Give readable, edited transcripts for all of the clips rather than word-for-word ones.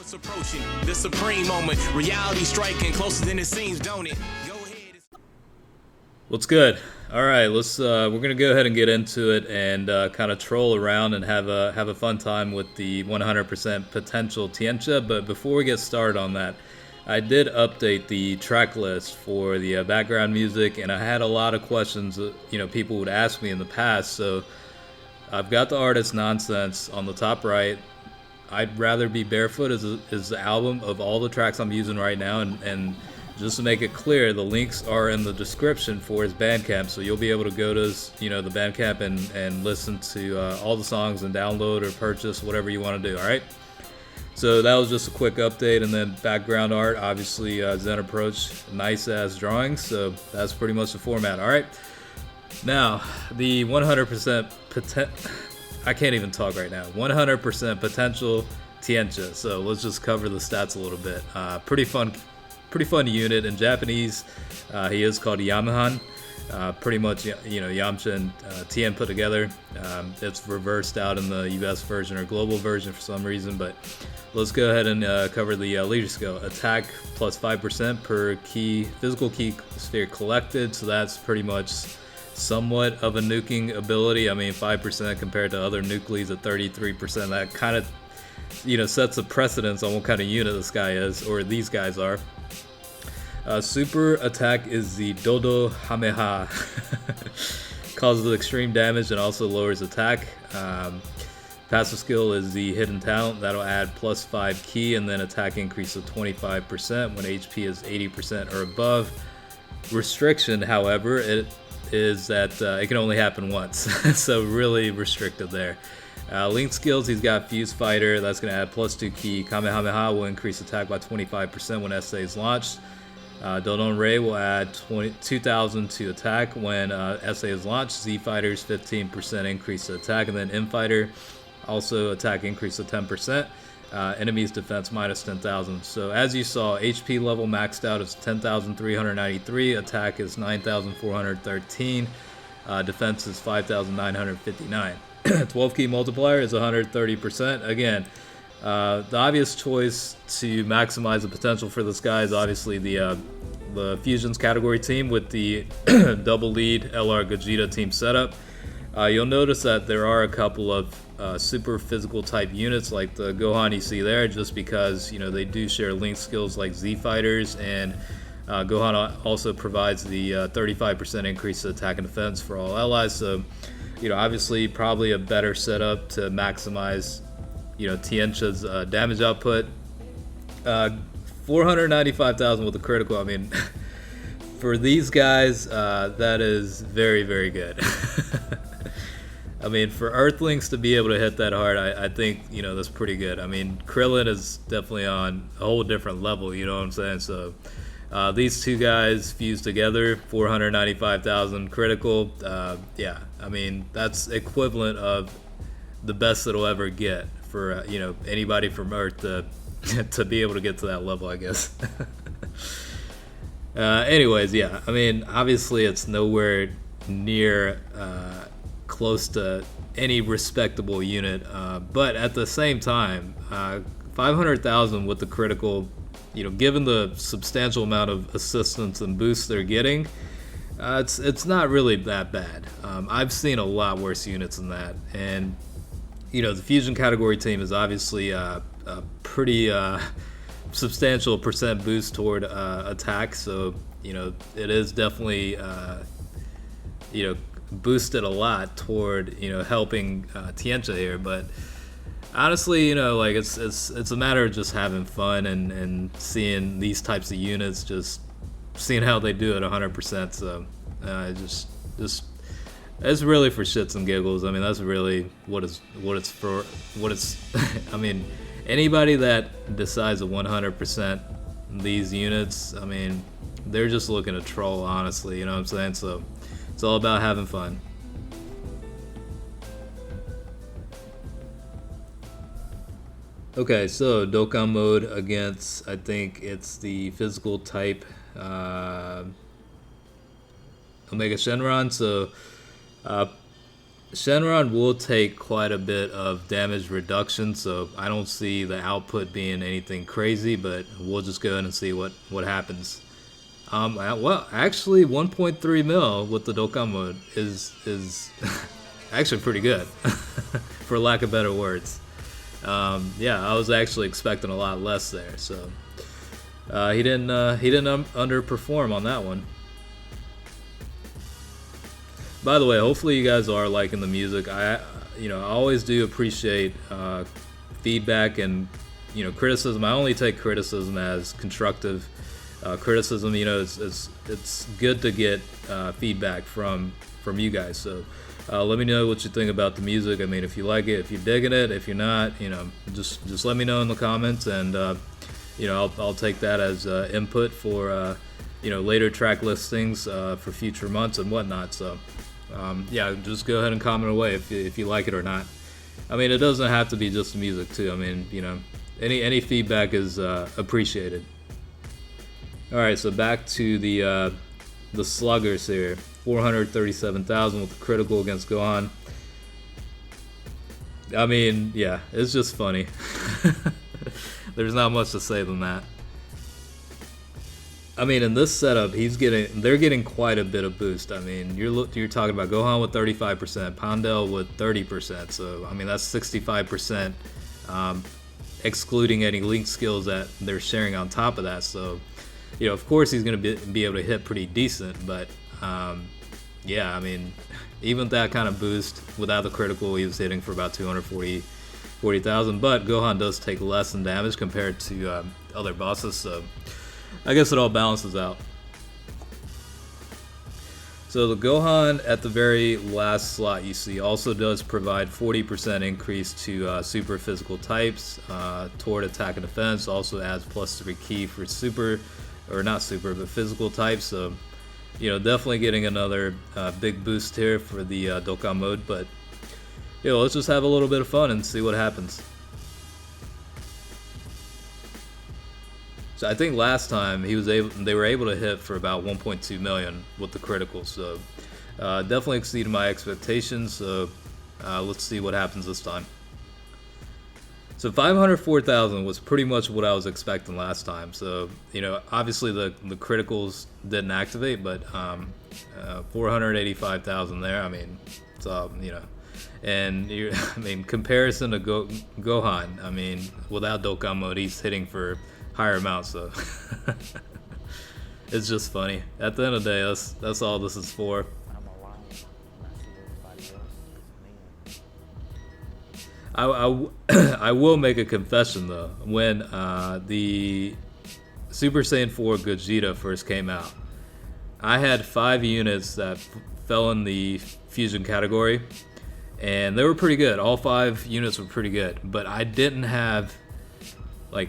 What's approaching the supreme moment? Reality striking closer than it seems, don't it? Go ahead. What's good? All right, let's. We're gonna go ahead and get into it and kind of troll around and have a fun time with the 100% potential Tiencha. But before we get started on that, I did update the track list for the background music, and I had a lot of questions that people would ask me in the past. So I've got the artist Nonsense on the top right. I'd Rather Be Barefoot is the album of all the tracks I'm using right now, and just to make it clear, the links are in the description for his Bandcamp, so you'll be able to go to his, the Bandcamp and listen to all the songs and download or purchase whatever you want to do. All right. So that was just a quick update, and then background art, obviously Zen Approach, nice ass drawings. So that's pretty much the format. All right. Now the 100% I can't even talk right now. 100% potential Tiencha. So let's just cover the stats a little bit. Pretty fun unit. In Japanese, he is called Yamahan. Pretty much, Yamcha and Tien put together. It's reversed out in the US version or global version for some reason, but let's go ahead and cover the leader skill. Attack plus 5% per key, physical key sphere collected, so that's pretty much somewhat of a nuking ability. I mean, 5% compared to other nuclees at 33%. That kind of, sets a precedence on what kind of unit this guy is, or these guys are. Super attack is the Dodo Hameha. Causes extreme damage and also lowers attack. Passive skill is the hidden talent. That'll add plus 5 key and then attack increase of 25% when HP is 80% or above. Restriction, however, it is that it can only happen once. So really restricted there. Link skills, he's got Fuse Fighter. That's going to add plus 2 key. Kamehameha will increase attack by 25% when SA is launched. Dodon Ray will add 2,000 to attack when SA is launched. Z Fighter's 15% increase to attack, and then M Fighter also attack increase of 10%. Enemy's defense minus 10,000. So as you saw, HP level maxed out is 10,393. Attack is 9,413. Defense is 5,959. 12 key multiplier is 130%. Again, the obvious choice to maximize the potential for this guy is obviously the Fusions category team with the double lead LR Gogeta team setup. You'll notice that there are a couple of super physical type units like the Gohan you see there, just because they do share link skills like Z Fighters, and Gohan also provides the 35% increase to attack and defense for all allies. So obviously probably a better setup to maximize Tiencha's damage output. 495,000 with a critical. I mean, for these guys, that is very, very good. I mean, for Earthlings to be able to hit that hard, I think that's pretty good. I mean, Krillin is definitely on a whole different level. You know what I'm saying? So these two guys fused together, 495,000 critical. Yeah, I mean that's equivalent of the best it'll ever get for anybody from Earth to to be able to get to that level, I guess. Anyways, yeah, I mean obviously it's nowhere near close to any respectable unit, but at the same time, 500,000 with the critical, given the substantial amount of assistance and boosts they're getting, it's not really that bad. I've seen a lot worse units than that, and the fusion category team is obviously a pretty substantial percent boost toward attack, so it is definitely boosted a lot toward helping Tiencha here. But honestly, like it's a matter of just having fun and seeing these types of units, just seeing how they do at 100%. So just it's really for shits and giggles. I mean, that's really what it's for. I mean, anybody that decides to 100% these units, I mean, they're just looking to troll, honestly. You know what I'm saying? So it's all about having fun. Okay, so Dokkan mode against, I think it's the physical type Omega Shenron. So Shenron will take quite a bit of damage reduction, so I don't see the output being anything crazy, but we'll just go in and see what happens. Well, actually, 1.3 mil with the Dokkan mode is actually pretty good, for lack of better words. Yeah, I was actually expecting a lot less there, so he didn't underperform on that one. By the way, hopefully you guys are liking the music. I always do appreciate feedback and criticism. I only take criticism as constructive criticism. It's good to get feedback from you guys. So let me know what you think about the music. I mean, if you like it, if you're digging it, if you're not, just let me know in the comments, and I'll take that as input for later track listings for future months and whatnot. So yeah, just go ahead and comment away if you like it or not. I mean, it doesn't have to be just the music too. I mean, any feedback is appreciated. All right, so back to the sluggers here. 437,000 with the critical against Gohan. I mean, yeah, it's just funny. There's not much to say than that. I mean, in this setup, they're getting quite a bit of boost. I mean, you're talking about Gohan with 35%, Pandel with 30%. So I mean, that's 65%, excluding any link skills that they're sharing on top of that. So, of course he's going to be able to hit pretty decent, but yeah, I mean, even with that kind of boost, without the critical, he was hitting for about 240,000. But Gohan does take less in damage compared to other bosses, so I guess it all balances out. So the Gohan at the very last slot you see also does provide 40% increase to super physical types toward attack and defense. Also adds +3 ki for super, or not super, but physical types. So definitely getting another big boost here for the Dokkan mode. But let's just have a little bit of fun and see what happens. So I think last time they were able to hit for about 1.2 million with the critical. So definitely exceeded my expectations. So let's see what happens this time. So 504,000 was pretty much what I was expecting last time. So obviously the criticals didn't activate, but 485,000 there. I mean, it's all and I mean, comparison to Gohan. I mean, without Dokkan mode, he's hitting for higher amounts. So it's just funny. At the end of the day, that's all this is for. I will make a confession though. When the Super Saiyan 4 Gogeta first came out, I had 5 units that fell in the fusion category, and they were pretty good. All 5 units were pretty good, but I didn't have the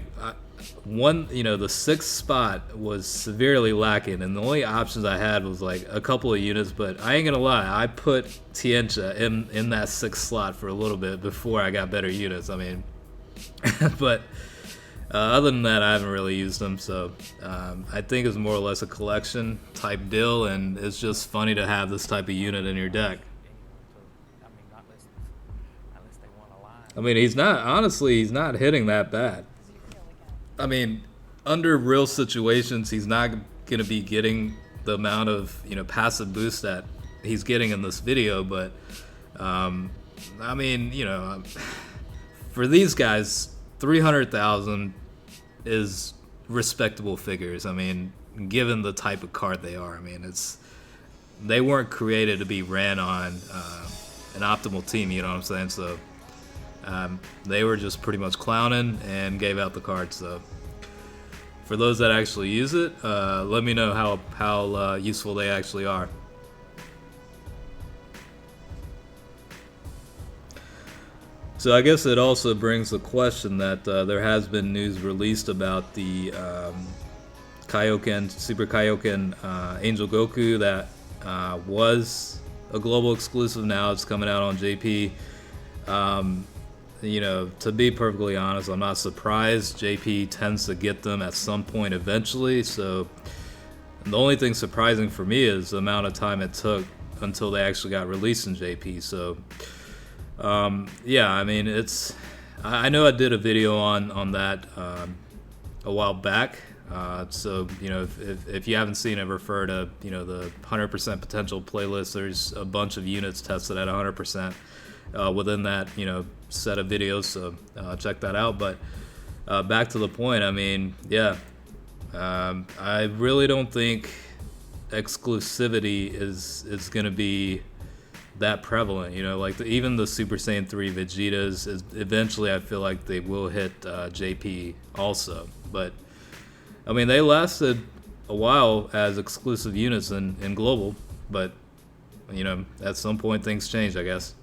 6th spot was severely lacking, and the only options I had was like a couple of units. But I ain't gonna lie, I put Tiencha in that 6th slot for a little bit before I got better units. I mean, but other than that, I haven't really used them. So I think it's more or less a collection type deal, and it's just funny to have this type of unit in your deck. I mean, he's not hitting that bad. I mean, under real situations, he's not going to be getting the amount of passive boost that he's getting in this video. But I mean, for these guys, 300,000 is respectable figures. I mean, given the type of card they are, I mean, they weren't created to be ran on an optimal team. You know what I'm saying? So. They were just pretty much clowning and gave out the cards. So for those that actually use it, let me know how useful they actually are. So I guess it also brings the question that there has been news released about the Kaioken, Super Kaioken Angel Goku that was a global exclusive. Now it's coming out on JP. To be perfectly honest, I'm not surprised. JP tends to get them at some point eventually. So the only thing surprising for me is the amount of time it took until they actually got released in JP. So yeah, I mean, I know I did a video on that a while back. So if you haven't seen it, refer to the 100% potential playlist. There's a bunch of units tested at 100% within that set of videos. So check that out. But back to the point. I mean, yeah, I really don't think exclusivity is going to be that prevalent. Like even the Super Saiyan 3 Vegetas is eventually, I feel like they will hit JP also. But I mean, they lasted a while as exclusive units in global, but at some point things change, I guess.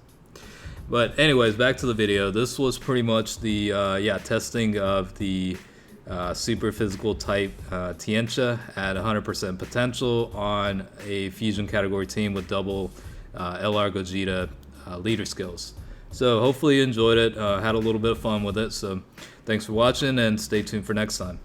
But anyways, back to the video. This was pretty much the testing of the super physical type Tiencha at 100% potential on a fusion category team with double LR Gogeta leader skills. So hopefully you enjoyed it, had a little bit of fun with it. So thanks for watching, and stay tuned for next time.